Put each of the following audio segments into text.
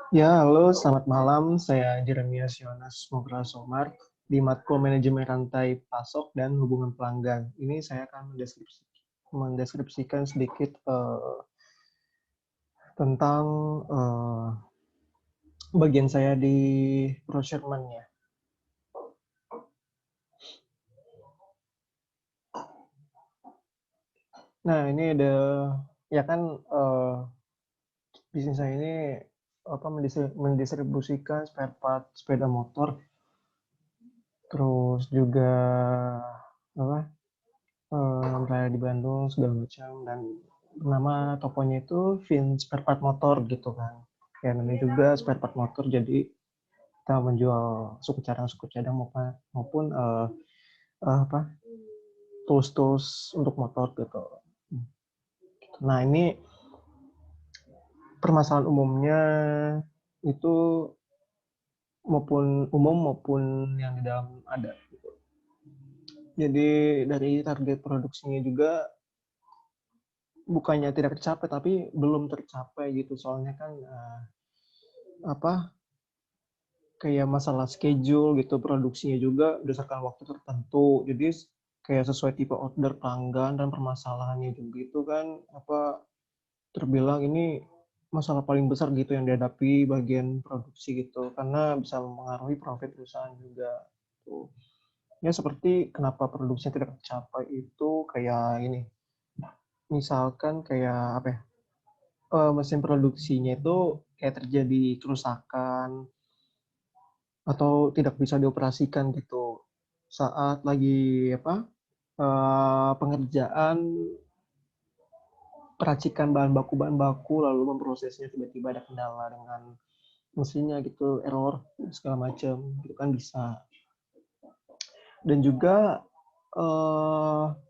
Ya, halo, selamat malam. Saya Jeremias Yonas Mugra Somar di Matkul Manajemen Rantai Pasok dan Hubungan Pelanggan. Ini saya akan mendeskripsikan sedikit tentang eh, bagian saya di procurement ya. Nah, ini ada ya kan bisnis saya ini apa mendistribusikan spare part sepeda motor, terus juga apa berada di Bandung segala macam dan nama tokonya itu Vin Spare Part Motor gitu kan. Ya namanya juga spare part motor jadi kita menjual suku cadang maupun apa tools-tools untuk motor gitu. Nah ini permasalahan umumnya itu maupun yang di dalam ada. Jadi dari target produksinya juga bukannya tidak tercapai tapi belum tercapai gitu soalnya kan apa kayak masalah schedule gitu produksinya juga berdasarkan waktu tertentu jadi kayak sesuai tipe order pelanggan dan permasalahannya juga itu kan apa terbilang ini masalah paling besar gitu yang dihadapi bagian produksi gitu karena bisa mempengaruhi profit perusahaan juga tuh ya seperti kenapa produksinya tidak tercapai itu kayak ini misalkan kayak apa ya mesin produksinya itu kayak terjadi kerusakan atau tidak bisa dioperasikan gitu saat lagi apa pengerjaan peracikan bahan baku lalu memprosesnya tiba-tiba ada kendala dengan mesinnya gitu error segala macam itu kan bisa dan juga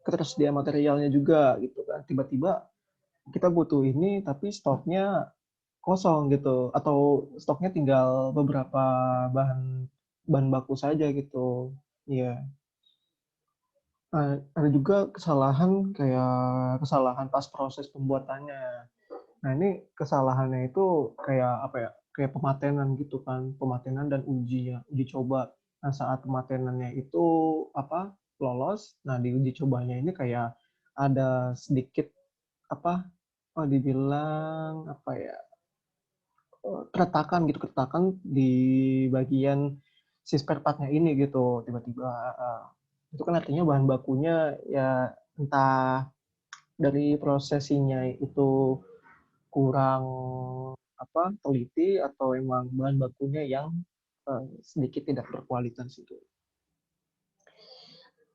ketersediaan materialnya juga gitu kan tiba-tiba kita butuh ini tapi stoknya kosong gitu atau stoknya tinggal beberapa bahan bahan baku saja gitu iya. Ada juga kesalahan pas proses pembuatannya. Nah, ini kesalahannya itu kayak apa ya? Kayak pematenan gitu kan, pematenan dan uji coba. Nah, saat pematenannya itu apa? Lolos. Nah, di uji cobanya ini kayak ada sedikit apa? Dibilang apa ya? Keretakan di bagian si spare part-nya ini gitu tiba-tiba itu kan artinya bahan bakunya ya entah dari prosesinya itu kurang apa teliti atau emang bahan bakunya yang sedikit tidak berkualitas itu.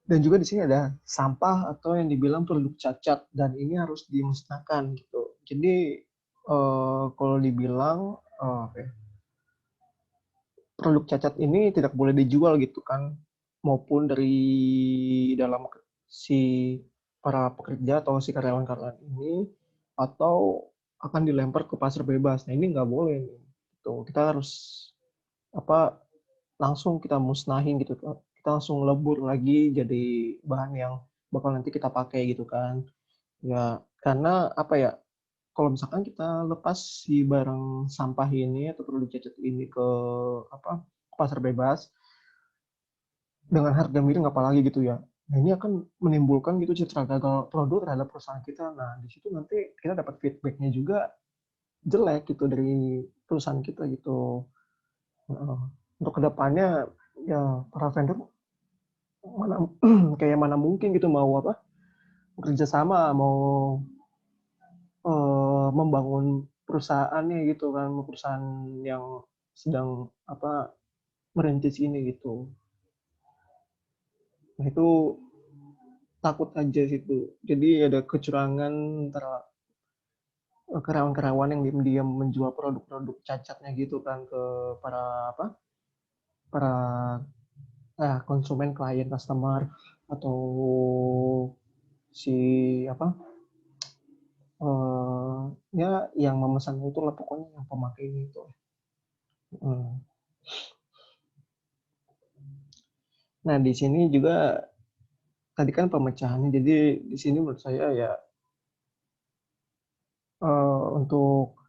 Dan juga di sini ada sampah atau yang dibilang produk cacat dan ini harus dimusnahkan gitu. Jadi kalau dibilang produk cacat ini tidak boleh dijual gitu kan maupun dari dalam si para pekerja atau si karyawan-karyawan ini atau akan dilempar ke pasar bebas. Nah ini nggak boleh nih. Gitu. Kita harus apa langsung kita musnahin gitu. Kita langsung lebur lagi jadi bahan yang bakal nanti kita pakai gitu kan. Ya karena apa ya kalau misalkan kita lepas si barang sampah ini atau produk cacat ini ke apa pasar bebas dengan harga miring apalagi gitu ya. Nah, ini akan menimbulkan gitu citra gagal produk terhadap perusahaan kita. Nah, di situ nanti kita dapat feedbacknya juga jelek gitu dari perusahaan kita gitu. Untuk kedepannya ya para vendor mana kayak mana mungkin gitu mau apa bekerja sama mau membangun perusahaannya gitu kan perusahaan yang sedang apa merintis ini gitu. Nah itu takut aja situ. Jadi ada kecurangan antara karyawan-karyawan yang diam-diam menjual produk-produk cacatnya gitu kan ke para apa para konsumen klien customer atau si apa ya yang memesan itu lah pokoknya yang pemakai itu. Hmm. Nah di sini juga tadi kan pemecahannya jadi di sini menurut saya ya untuk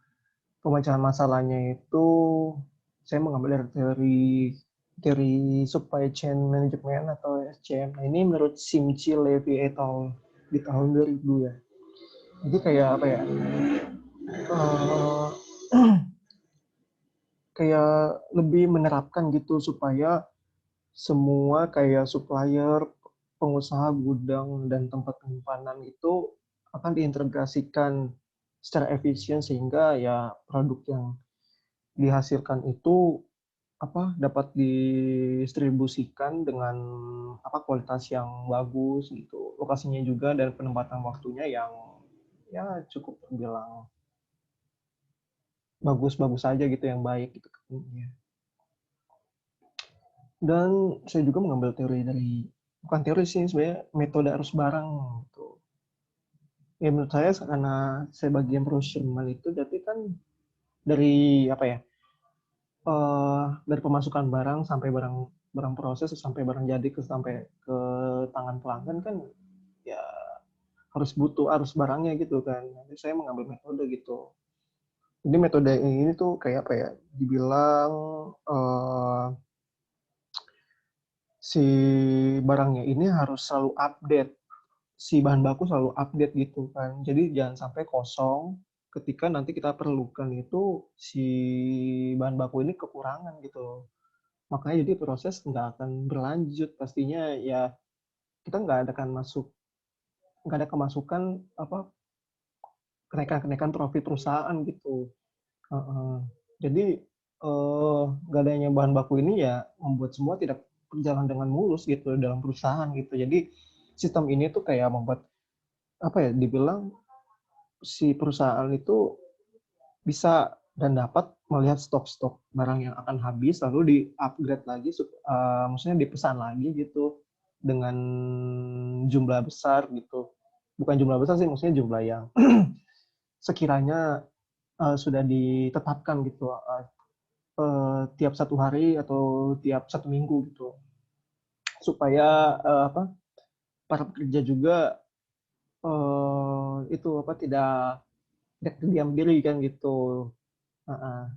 pemecahan masalahnya itu saya mengambil dari teori supply chain management atau SCM. Nah, ini menurut Simchi Levy et al. Di tahun 2000 ya. Jadi kayak apa ya? Uh, kayak lebih menerapkan gitu supaya semua kayak supplier, pengusaha gudang dan tempat penyimpanan itu akan diintegrasikan secara efisien sehingga ya produk yang dihasilkan itu dapat didistribusikan dengan kualitas yang bagus gitu, lokasinya juga dan penempatan waktunya yang ya cukup terbilang bagus-bagus aja gitu, yang baik gitu. Dan saya juga mengambil teori dari, bukan teori sih sebenarnya, metode arus barang gitu. Ya menurut saya karena saya bagian procurement itu berarti kan dari dari pemasukan barang sampai barang barang proses sampai barang jadi sampai ke tangan pelanggan kan ya harus butuh arus barangnya gitu kan. Jadi saya mengambil metode gitu. Jadi metode ini tuh kayak apa ya? Dibilang si barangnya ini harus selalu update, si bahan baku selalu update gitu kan. Jadi jangan sampai kosong ketika nanti kita perlukan itu si bahan baku ini kekurangan gitu. Makanya jadi proses nggak akan berlanjut pastinya ya, kita nggak ada kemasukan kenaikan profit perusahaan gitu. Jadi nggak adanya bahan baku ini ya membuat semua tidak berjalan dengan mulus gitu dalam perusahaan gitu. Jadi sistem ini tuh kayak membuat dibilang si perusahaan itu bisa dan dapat melihat stok-stok barang yang akan habis lalu di-upgrade lagi, maksudnya dipesan lagi gitu dengan jumlah besar gitu. Bukan jumlah besar sih, maksudnya jumlah yang sekiranya sudah ditetapkan gitu, tiap 1 hari atau tiap 1 minggu gitu. Supaya para pekerja juga itu tidak diam diri kan gitu. Nah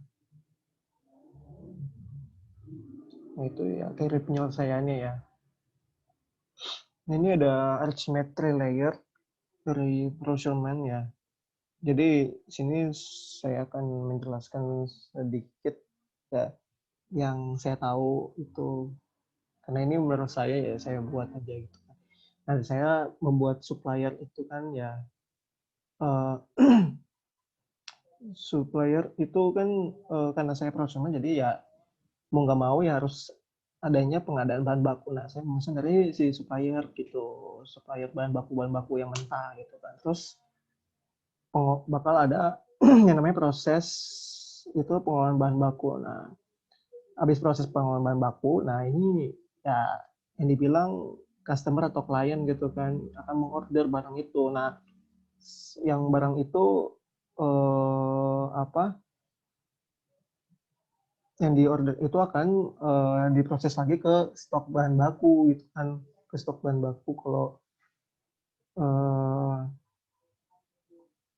itu ya teori penyelesaiannya ya. Nah, ini ada archimetry layer dari procurement ya. Jadi sini saya akan menjelaskan sedikit ya yang saya tahu itu, karena ini menurut saya ya saya buat aja gitu. Nah saya membuat supplier itu kan ya, uh, supplier itu kan karena saya procurement jadi ya mau nggak mau ya harus adanya pengadaan bahan baku. Nah, saya memesan dari si supplier gitu, supplier bahan baku yang mentah gitu kan. Terus bakal ada yang namanya proses itu pengolahan bahan baku. Nah, habis proses pengolahan bahan baku, nah ini ya yang dibilang customer atau klien gitu kan akan mengorder barang itu. Nah, yang barang itu yang di order itu akan diproses lagi ke stok bahan baku gitu kan, ke stok bahan baku. Kalau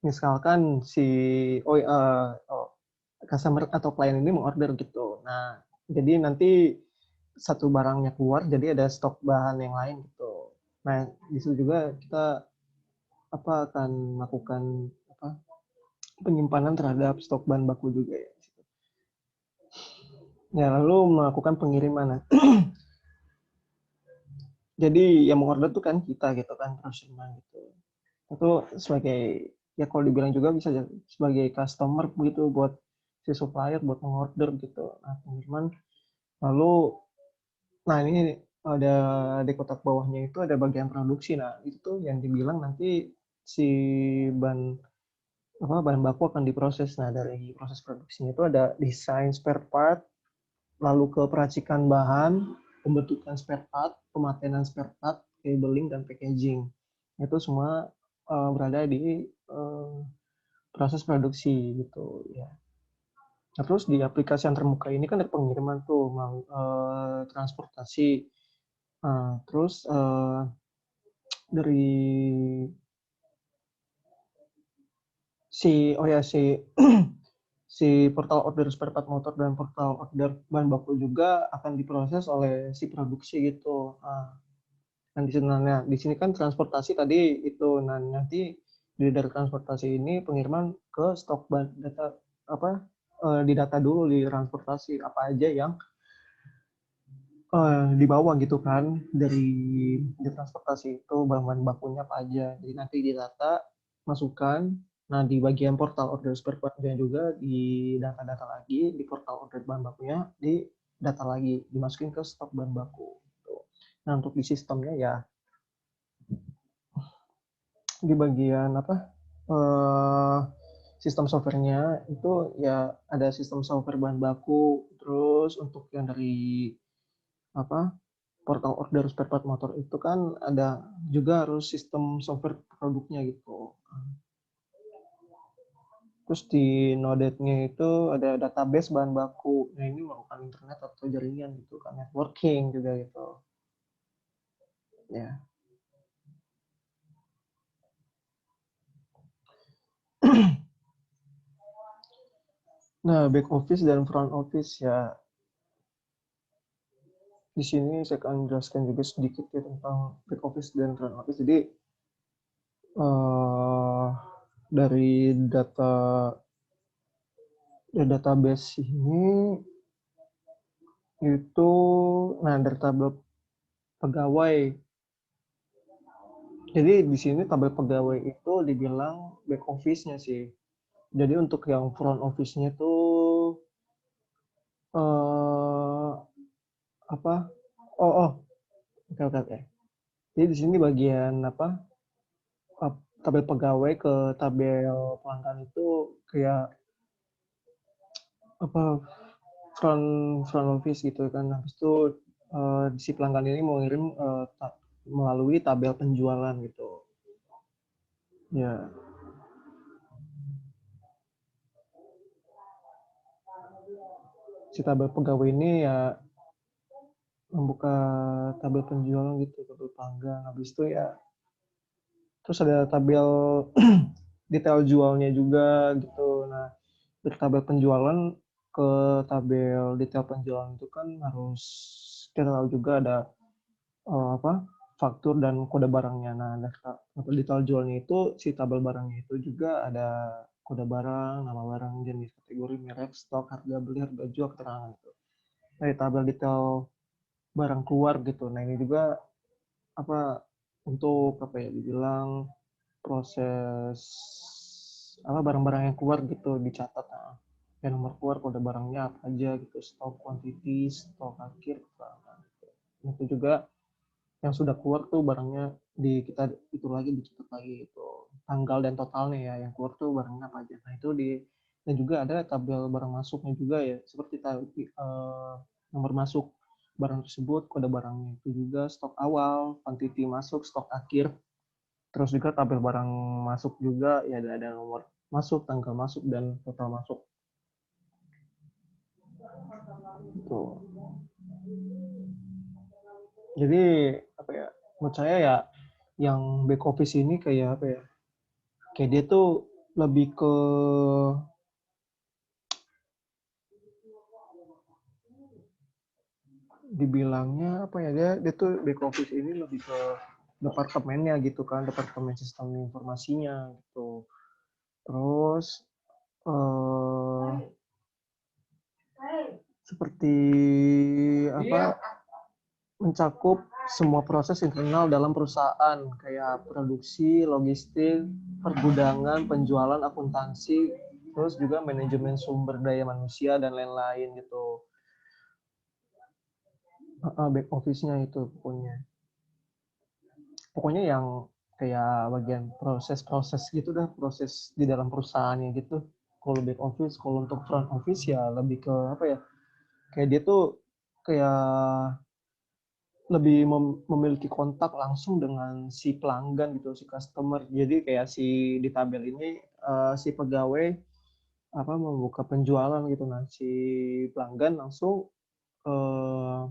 misalkan si customer atau klien ini mengorder gitu, nah jadi nanti satu barangnya keluar jadi ada stok bahan yang lain gitu. Nah di situ juga kita akan melakukan penyimpanan terhadap stok bahan baku juga ya. Ya lalu melakukan pengiriman. Jadi yang mengorder tuh kan kita gitu kan, procurement gitu. Itu sebagai ya kalau dibilang juga bisa sebagai customer begitu buat si supplier buat mengorder gitu. Nah pengiriman lalu, nah ini ada di kotak bawahnya itu ada bagian produksi. Nah itu tuh yang dibilang nanti si bahan baku akan diproses. Nah dari proses produksinya itu ada desain spare part, lalu ke peracikan bahan, pembentukan spare part, pematenan spare part, labeling dan packaging. Itu semua berada di proses produksi gitu ya. Nah, terus di aplikasi yang terbuka ini kan ada pengiriman tuh, transportasi. Terus dari si si portal order spare part motor dan portal order bahan baku juga akan diproses oleh si produksi gitu. Nah, di sini kan transportasi tadi itu, nah nanti dari transportasi ini pengiriman ke stok data apa di data dulu di transportasi apa aja yang dibawa gitu kan di transportasi itu bahan bakunya apa aja. Jadi nanti di data masukkan. Nah di bagian portal order spare partnya juga di data-data lagi di portal order bahan bakunya di data lagi dimasukin ke stok bahan baku. Gitu. Nah untuk di sistemnya ya di bagian apa sistem softwarenya itu ya ada sistem software bahan baku terus untuk yang dari apa portal order spare part motor itu kan ada juga harus sistem software produknya gitu. Terus di Node.nya itu ada database bahan baku. Nah ini melakukan internet atau jaringan gitu kan, networking juga gitu. Ya. Nah back office dan front office ya di sini saya akan jelaskan juga sedikit ya tentang back office dan front office. Jadi dari database ini itu nah dari tabel pegawai. Jadi di sini tabel pegawai itu dibilang back office-nya sih. Jadi untuk yang front office-nya tuh eh apa? Oh, oh, oke oke oke. Jadi di sini bagian apa? Tabel pegawai ke tabel pelanggan itu kayak apa front front office gitu kan. Habis itu si pelanggan ini mau ngirim melalui tabel penjualan gitu. Ya, si tabel pegawai ini ya membuka tabel penjualan gitu, tabel pelanggan. Habis itu ya terus ada tabel detail jualnya juga gitu. Nah, dari tabel penjualan ke tabel detail penjualan itu kan harus kita tahu juga ada apa faktur dan kode barangnya. Nah, dari detail jualnya itu si tabel barangnya itu juga ada kode barang, nama barang, jenis, kategori, merek, stok, harga beli, harga jual, keterangan itu. Dari tabel detail barang keluar gitu. Nah, ini juga apa untuk apa ya dibilang proses apa barang-barang yang keluar gitu dicatat. Nah, yang nomor keluar kode barangnya apa aja gitu, stok quantity, stok akhir, itu juga yang sudah keluar tuh barangnya di kita itu lagi dicatat lagi itu tanggal dan totalnya ya yang keluar tuh barangnya apa aja. Nah itu di dan juga ada tabel barang masuknya juga ya seperti nomor masuk barang tersebut, kode barangnya itu juga stok awal, quantity masuk, stok akhir, terus juga tabel barang masuk juga ya ada nomor masuk, tanggal masuk dan total masuk itu. Jadi apa ya menurut saya ya yang back office ini kayak apa ya kayak dia tuh lebih ke dibilangnya apa ya dia tuh back office ini lebih ke departemennya gitu kan, departemen sistem informasinya gitu. Terus eh, seperti apa mencakup semua proses internal dalam perusahaan kayak produksi, logistik, pergudangan, penjualan, akuntansi, terus juga manajemen sumber daya manusia dan lain-lain gitu. Back office-nya itu pokoknya. Pokoknya yang kayak bagian proses-proses gitu dah, proses di dalam perusahaannya gitu. Kalau back office, kalau untuk front office ya lebih ke apa ya? Kayak dia tuh kayak lebih memiliki kontak langsung dengan si pelanggan gitu, si customer. Jadi kayak si di tabel ini si pegawai apa membuka penjualan gitu. Nah, si pelanggan langsung eh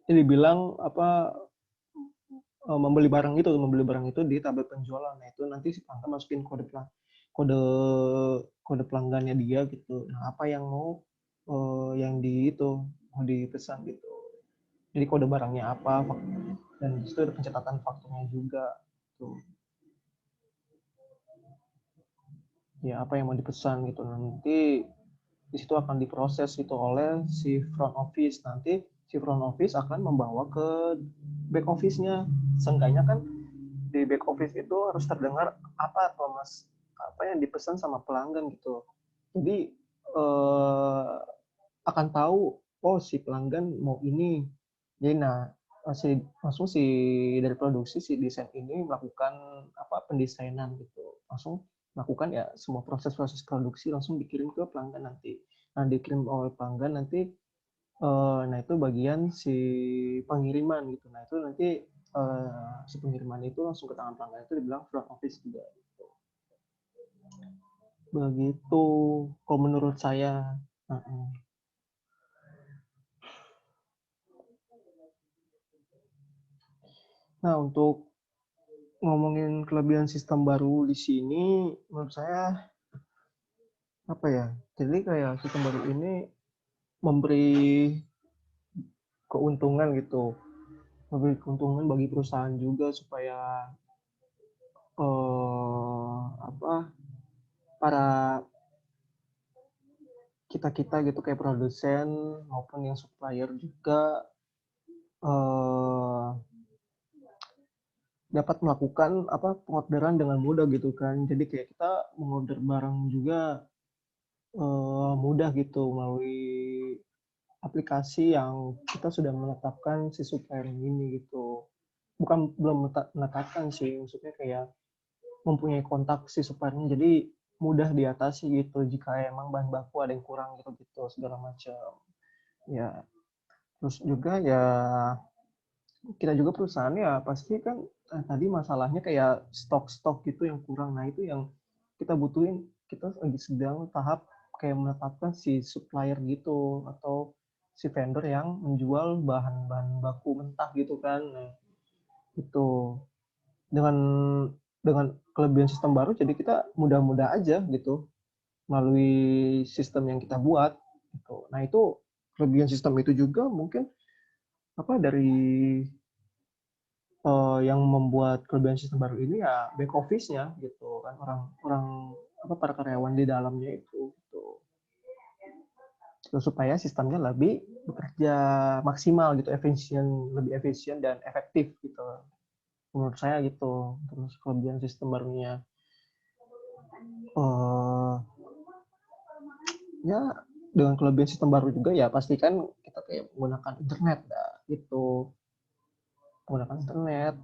dibilang apa membeli barang itu di tabel penjualan. Nah, itu nanti si pelanggan masukin kode kode pelanggannya dia gitu. Nah, apa yang mau dipesan gitu. Jadi kode barangnya apa, dan di situ ada pencatatan fakturnya juga. Tuh. Ya, apa yang mau dipesan gitu. Nanti di situ akan diproses gitu oleh si front office. Nanti si front office akan membawa ke back office-nya. Seenggaknya kan di back office itu harus terdengar apa tuh mas, apa yang dipesan sama pelanggan gitu. Jadi akan tahu, oh si pelanggan mau ini. Jadi nah langsung si dari produksi si desain ini melakukan apa pendesainan gitu, langsung melakukan ya semua proses-proses produksi langsung dikirim ke pelanggan nanti. Nah dikirim oleh pelanggan nanti, nah itu bagian si pengiriman gitu. Nah itu nanti si pengiriman itu langsung ke tangan pelanggan, itu dibilang front office juga. Gitu. Begitu kalau menurut saya. Nah untuk ngomongin kelebihan sistem baru di sini, menurut saya apa ya? Jadi kayak sistem baru ini memberi keuntungan gitu, memberi keuntungan bagi perusahaan juga supaya apa para kita gitu kayak produsen maupun yang supplier juga eh, dapat melakukan apa pengorderan dengan mudah gitu kan. Jadi kayak kita mengorder barang juga mudah gitu melalui aplikasi yang kita sudah menetapkan si supplier ini gitu. Bukan belum menetapkan sih, maksudnya kayak mempunyai kontak si suppliernya, jadi mudah diatasi gitu jika emang bahan baku ada yang kurang gitu gitu segala macam. Ya, terus juga ya kita juga perusahaan ya pasti kan tadi masalahnya kayak stok-stok gitu yang kurang. Nah, itu yang kita butuhin. Kita lagi sedang tahap kayak menetapkan si supplier gitu atau si vendor yang menjual bahan-bahan baku mentah gitu kan. Nah, itu dengan kelebihan sistem baru jadi kita mudah-mudah aja gitu melalui sistem yang kita buat gitu. Nah, itu kelebihan sistem itu juga mungkin apa dari yang membuat kelebihan sistem baru ini ya back office-nya gitu kan, orang-orang apa para karyawan di dalamnya itu gitu. Terus supaya sistemnya lebih bekerja maksimal gitu, lebih efisien dan efektif gitu. Menurut saya gitu. Terus kelebihan sistem barunya uh, ya dengan kelebihan sistem baru juga ya pastikan kita kayak menggunakan internet ya, gitu. Menggunakan internet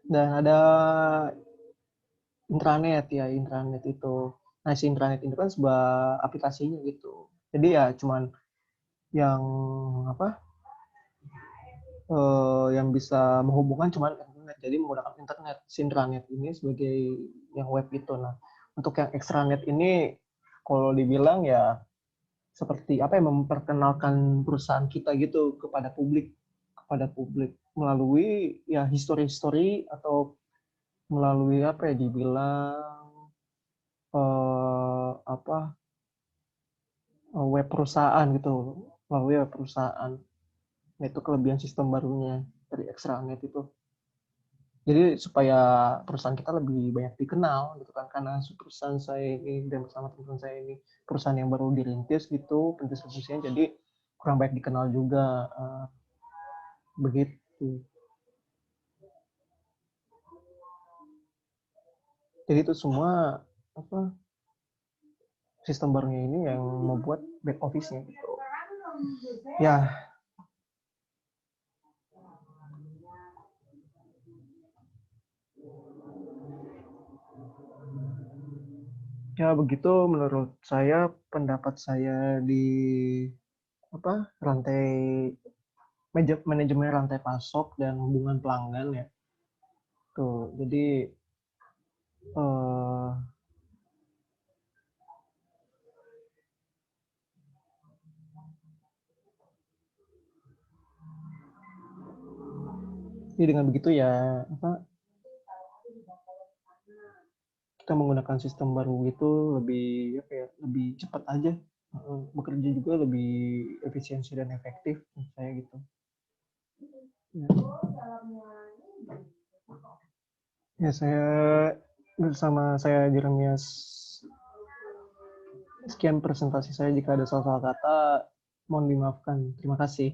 dan ada intranet ya, intranet itu. Nah, si intranet itu kan sebuah aplikasinya gitu. Jadi ya cuman yang apa yang bisa menghubungkan cuman internet. Jadi menggunakan internet. Si intranet ini sebagai yang web itu. Nah, untuk yang extranet ini kalau dibilang ya seperti apa yang memperkenalkan perusahaan kita gitu kepada publik melalui ya history atau melalui apa ya dibilang apa web perusahaan gitu, melalui web perusahaan. Nah, itu kelebihan sistem barunya dari extranet itu. Jadi supaya perusahaan kita lebih banyak dikenal gitu kan, karena perusahaan saya ini dan bersama teman saya ini perusahaan yang baru dirintis gitu, perintis bisnisnya, jadi kurang baik dikenal juga begitu. Jadi itu semua apa sistem barunya ini yang membuat back office-nya gitu. Ya, ya begitu menurut saya, pendapat saya di apa rantai manajemen rantai pasok dan hubungan pelanggan ya. Tuh, eh, jadi dengan begitu ya apa kita menggunakan sistem baru itu lebih apa ya, lebih cepat aja. Bekerja juga lebih efisiensi dan efektif menurut saya gitu. Ya. Ya, saya bersama saya Jeremias. Sekian presentasi saya, jika ada salah-salah kata mohon dimaafkan. Terima kasih.